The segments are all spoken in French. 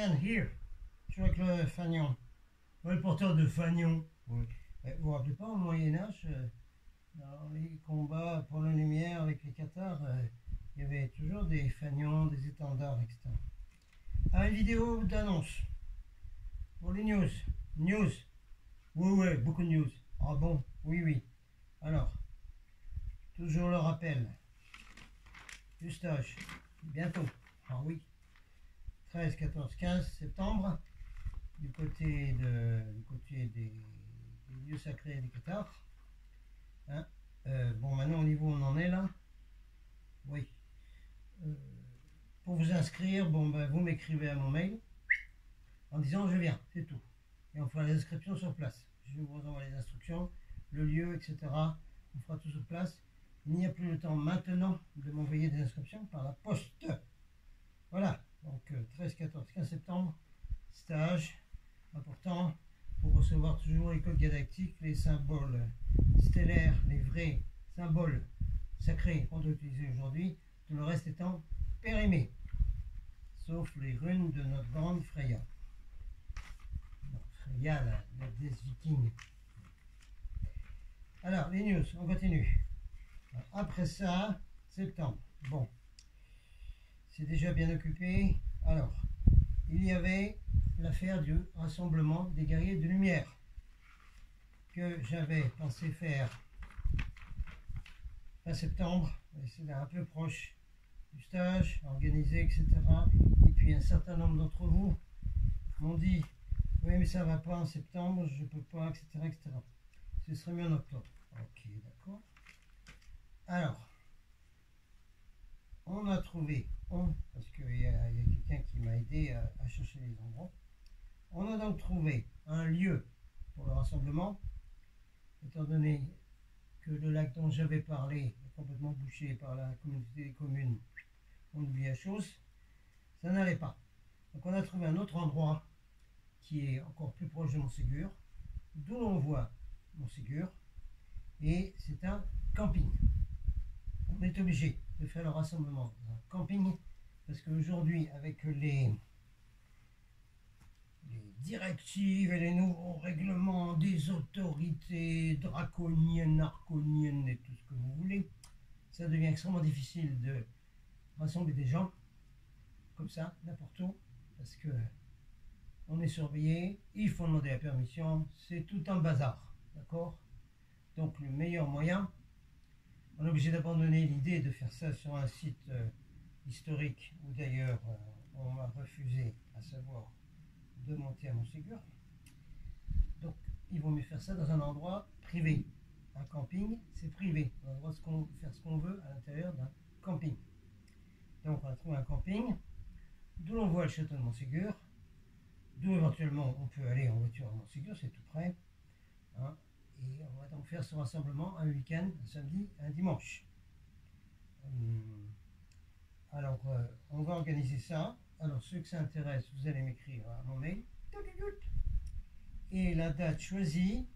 stand here. Je suis avec le fanion. Le porteur de fanion. Oui. Vous vous rappelez pas, au Moyen-Âge, dans les combats pour la lumière avec les Cathares, il y avait toujours des fanions, des étendards, etc. Ah, une vidéo d'annonce. Pour les news. News. Oui, oui, beaucoup de news. Ah bon? Oui, oui. Alors, toujours le rappel. Du stage. Bientôt. Ah oui. 13, 14, 15 septembre. Du côté des lieux sacrés des Cathares. Hein, bon, maintenant, au niveau où on en est là. Oui. Pour vous inscrire, bon, ben, vous m'écrivez à mon mail en disant je viens, c'est tout. Et on fera les inscriptions sur place. Je vous envoie les instructions, le lieu, etc. On fera tout sur place. Il n'y a plus le temps maintenant de m'envoyer des inscriptions par la poste. Voilà, donc 13, 14, 15 septembre, stage important pour recevoir toujours les codes galactiques, les symboles stellaires, les vrais symboles sacrés qu'on doit utiliser aujourd'hui, tout le reste étant périmé, sauf les runes de notre grande Freya. Freya, la déesse viking. Alors, les news, on continue. Après ça, septembre. Bon, c'est déjà bien occupé. Alors, il y avait l'affaire du rassemblement des guerriers de lumière que j'avais pensé faire fin septembre. C'est un peu proche du stage, organisé, etc. Et puis un certain nombre d'entre vous m'ont dit oui, mais ça va pas en septembre, je peux pas, etc., etc. Ce serait mieux en octobre. Ok, d'accord. Alors, on a trouvé, parce qu'il y a quelqu'un qui m'a aidé à chercher les endroits. On a donc trouvé un lieu pour le rassemblement, étant donné que le lac dont j'avais parlé est complètement bouché par la communauté des communes. On oublie la chose, ça n'allait pas. Donc on a trouvé un autre endroit qui est encore plus proche de Montségur, d'où l'on voit Montségur, et c'est un camping. On est obligé de faire le rassemblement dans un camping, parce qu'aujourd'hui, avec les directives et les nouveaux règlements des autorités draconiennes, arconiennes et tout ce que vous voulez, ça devient extrêmement difficile de rassembler des gens comme ça, n'importe où, parce que on est surveillé, il faut demander la permission, c'est tout un bazar, d'accord? Donc le meilleur moyen, on est obligé d'abandonner l'idée de faire ça sur un site historique, où d'ailleurs on m'a refusé, à savoir de monter à Montségur. Donc il vaut mieux faire ça dans un endroit privé. Un camping, c'est privé, on a le droit de faire ce qu'on veut à l'intérieur d'un camping. Donc on a trouvé un camping, d'où l'on voit le château de Montségur, d'où éventuellement on peut aller en voiture à Montségur, c'est tout près. Hein, et on va donc faire ce rassemblement un week-end, un samedi, un dimanche. Alors, on va organiser ça. Alors, ceux que ça intéresse, vous allez m'écrire à mon mail. Et la date choisie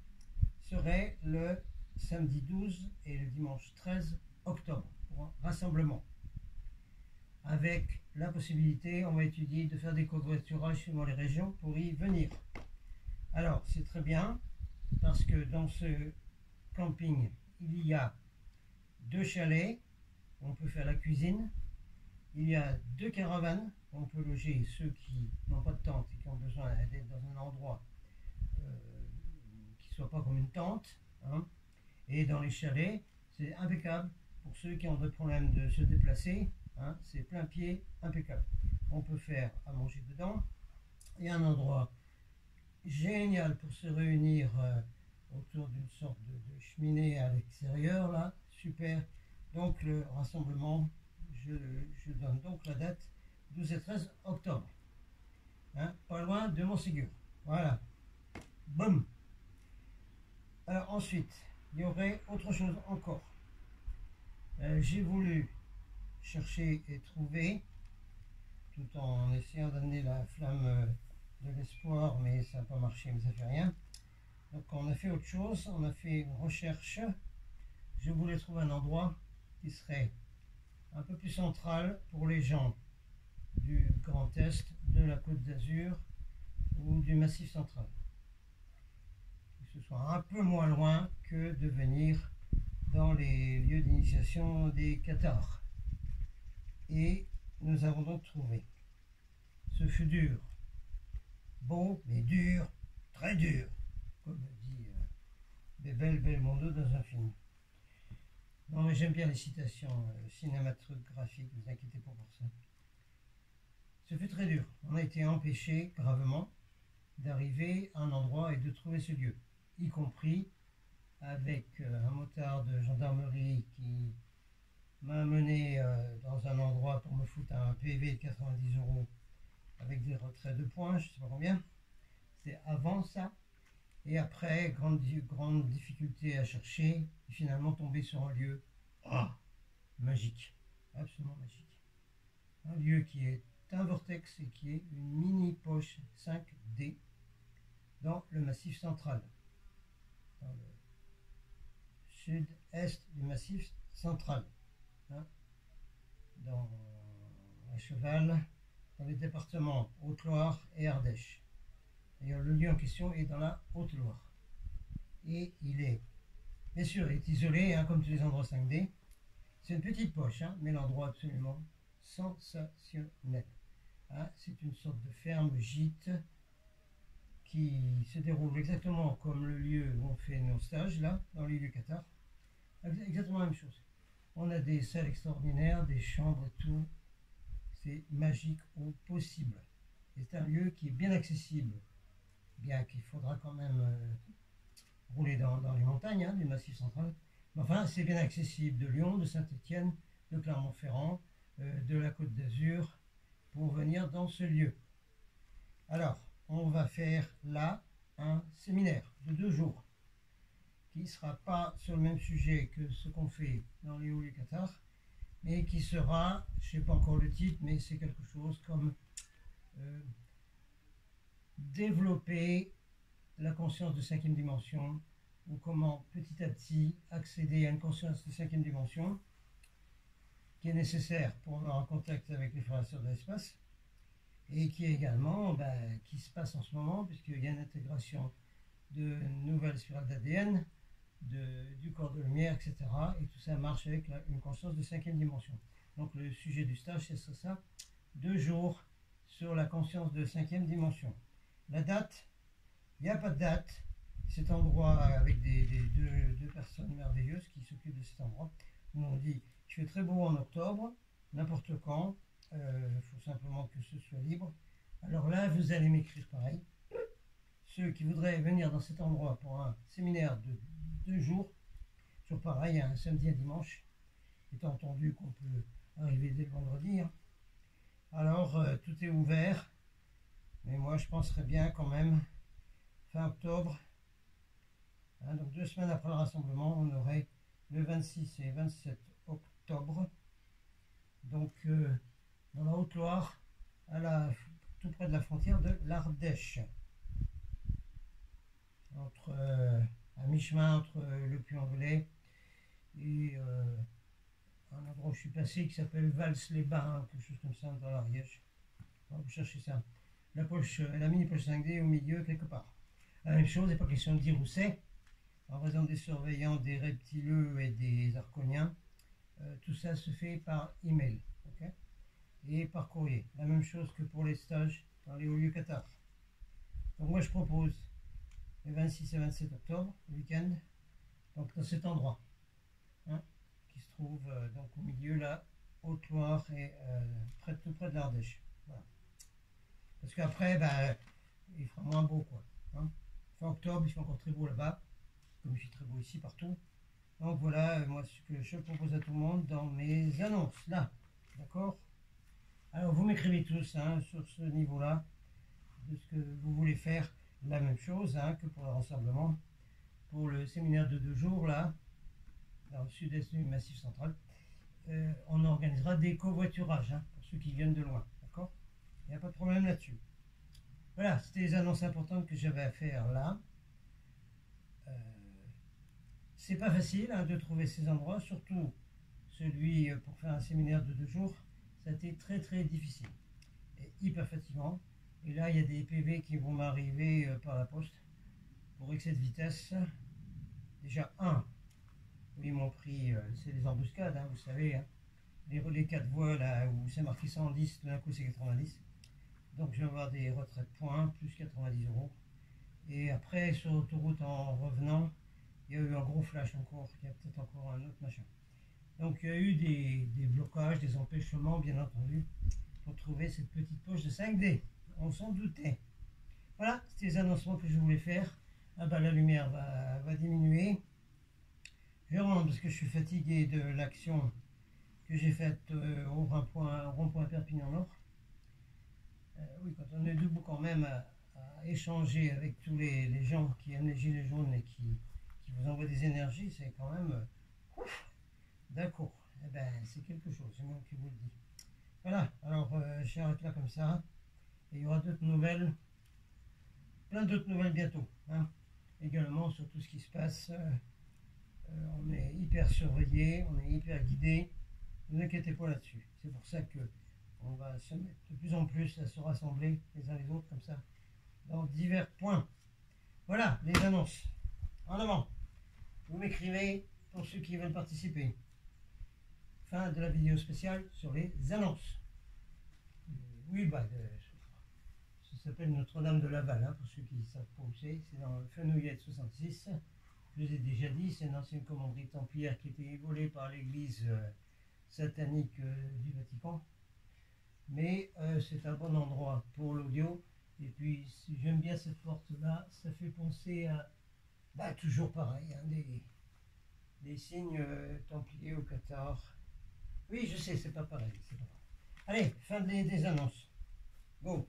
serait le samedi 12 et le dimanche 13 octobre pour un rassemblement. Avec la possibilité, on va étudier de faire des covoiturages suivant les régions pour y venir. Alors, c'est très bien, parce que dans ce camping, il y a 2 chalets, où on peut faire la cuisine. Il y a 2 caravanes, où on peut loger ceux qui n'ont pas de tente et qui ont besoin d'être dans un endroit qui ne soit pas comme une tente. Hein. Et dans les chalets, c'est impeccable pour ceux qui ont des problèmes de se déplacer. Hein, c'est plein pied, impeccable. On peut faire à manger dedans. Il y a un endroit génial pour se réunir autour d'une sorte de cheminée à l'extérieur, là, super. Donc le rassemblement, je donne donc la date 12 et 13 octobre. Hein, pas loin de Montségur. Voilà. Boum. Alors ensuite, il y aurait autre chose encore. J'ai voulu chercher et trouver, tout en essayant d'amener la flamme de l'espoir, mais ça n'a pas marché, mais ça fait rien. Donc on a fait autre chose, on a fait une recherche. Je voulais trouver un endroit qui serait un peu plus central pour les gens du Grand Est, de la Côte d'Azur ou du Massif central. Que ce soit un peu moins loin que de venir dans les lieux d'initiation des Cathares. Et nous avons donc trouvé. Ce fut dur, beau mais dur, très dur, comme dit Bebel Belmondo dans un film. Non mais j'aime bien les citations cinématographiques, ne vous inquiétez pas pour ça. Ce fut très dur, on a été empêché gravement d'arriver à un endroit et de trouver ce lieu, y compris avec un motard de gendarmerie qui m'a amené dans un endroit pour me foutre un PV de 90 € avec des retraits de points, je ne sais pas combien. C'est avant ça. Et après, grande difficulté à chercher, et finalement tombé sur un lieu magique, absolument magique. Un lieu qui est un vortex et qui est une mini poche 5D dans le Massif central, dans le sud-est du Massif central, hein, dans à cheval, dans les départements Haute-Loire et Ardèche. D'ailleurs, le lieu en question est dans la Haute-Loire. Et il est, bien sûr, il est isolé, hein, comme tous les endroits 5D. C'est une petite poche, hein, mais l'endroit absolument sensationnel. Hein, c'est une sorte de ferme gîte qui se déroule exactement comme le lieu où on fait nos stages, là, dans l'île du Qatar. Exactement la même chose. On a des salles extraordinaires, des chambres et tout. C'est magique au possible. C'est un lieu qui est bien accessible, bien qu'il faudra quand même rouler dans les montagnes hein, du Massif central. Mais enfin, c'est bien accessible de Lyon, de Saint-Étienne, de Clermont-Ferrand, de la Côte d'Azur, pour venir dans ce lieu. Alors, on va faire là un séminaire de 2 jours, qui ne sera pas sur le même sujet que ce qu'on fait dans les hauts du Qatar, mais qui sera, je ne sais pas encore le titre, mais c'est quelque chose comme développer la conscience de 5e dimension, ou comment petit à petit accéder à une conscience de 5e dimension qui est nécessaire pour avoir un contact avec les frères et sœurs de l'espace, et qui est également, qui se passe en ce moment, puisqu'il y a une intégration de nouvelles spirales d'ADN, du corps de lumière, etc. Et tout ça marche avec une conscience de 5e dimension. Donc le sujet du stage, c'est ça, 2 jours sur la conscience de 5e dimension. La date, il n'y a pas de date. Cet endroit avec deux personnes merveilleuses qui s'occupent de cet endroit, nous on dit, il fait très beau en octobre, n'importe quand, il faut simplement que ce soit libre. Alors là, vous allez m'écrire pareil. Ceux qui voudraient venir dans cet endroit pour un séminaire de 2 jours, toujours pareil, un samedi et un dimanche, étant entendu qu'on peut arriver dès le vendredi. Hein. Alors, tout est ouvert, mais moi je penserais bien quand même, fin octobre, hein, donc 2 semaines après le rassemblement, on aurait le 26 et 27 octobre, donc dans la Haute-Loire, tout près de la frontière de l'Ardèche, à mi-chemin entre le Puy-en-Velay et un endroit où je suis passé qui s'appelle Vals-les-Bains, quelque chose comme ça, dans l'Ariège. Vous cherchez ça. La mini-poche 5D au milieu, quelque part. La même chose, il n'est pas question de dire où c'est. En raison des surveillants, des reptileux et des arconiens, tout ça se fait par email, okay, et par courrier. La même chose que pour les stages dans les hauts lieux Qatar. Donc moi je propose le 26 et 27 octobre, le week-end, donc dans cet endroit, hein, qui se trouve donc au milieu là, Haute-Loire et tout près de l'Ardèche. Voilà. Parce qu'après, il fera moins beau quoi. Hein. Fin octobre, il fait encore très beau là-bas, comme il fait très beau ici partout. Donc voilà, moi ce que je propose à tout le monde dans mes annonces là, d'accord? Alors vous m'écrivez tous hein, sur ce niveau-là de ce que vous voulez faire. La même chose hein, que pour le rassemblement, pour le séminaire de 2 jours là, dans le sud-est du Massif central, on organisera des covoiturages hein, pour ceux qui viennent de loin, d'accord? Il n'y a pas de problème là-dessus. Voilà, c'était les annonces importantes que j'avais à faire là. C'est pas facile hein, de trouver ces endroits, surtout celui pour faire un séminaire de 2 jours, ça a été très très difficile. est hyper fatigant. Et là, il y a des PV qui vont m'arriver par la poste pour excès de vitesse. Déjà, ils m'ont pris, c'est les embuscades, hein, vous savez, hein, les relais 4 voies là où c'est marqué 110, tout d'un coup c'est 90. Donc je vais avoir des retraits de points, plus 90 euros. Et après, sur l'autoroute en revenant, il y a eu un gros flash encore, il y a peut-être encore un autre machin. Donc il y a eu des blocages, des empêchements, bien entendu, pour trouver cette petite poche de 5D. On s'en doutait. Voilà, c'était les annoncements que je voulais faire. Ah bah la lumière va diminuer. Je rentre parce que je suis fatigué de l'action que j'ai faite au rond-point Perpignan-Nord. Oui, quand on est debout quand même à échanger avec tous les gens qui aiment les gilets jaunes et qui vous envoient des énergies, c'est quand même... d'accord, eh ben, c'est quelque chose, c'est moi qui vous le dis. Voilà, alors j'arrête là comme ça. Et il y aura d'autres nouvelles, plein d'autres nouvelles bientôt. Hein. Également sur tout ce qui se passe. On est hyper surveillé, on est hyper guidé. Ne vous inquiétez pas là-dessus. C'est pour ça que on va se mettre de plus en plus à se rassembler les uns les autres comme ça dans divers points. Voilà les annonces. En avant. Vous m'écrivez pour ceux qui veulent participer. Fin de la vidéo spéciale sur les annonces. Oui, bah, ça s'appelle Notre-Dame de Laval, hein, pour ceux qui savent pas où c'est. C'est dans Fenouillette 66. Je vous ai déjà dit, c'est une ancienne commanderie templière qui a été volée par l'église satanique du Vatican. Mais c'est un bon endroit pour l'audio. Et puis, si j'aime bien cette porte-là, ça fait penser à, bah, toujours pareil, hein, des signes templiers au Qatar. Oui, je sais, c'est pas pareil. Allez, fin des annonces. Go!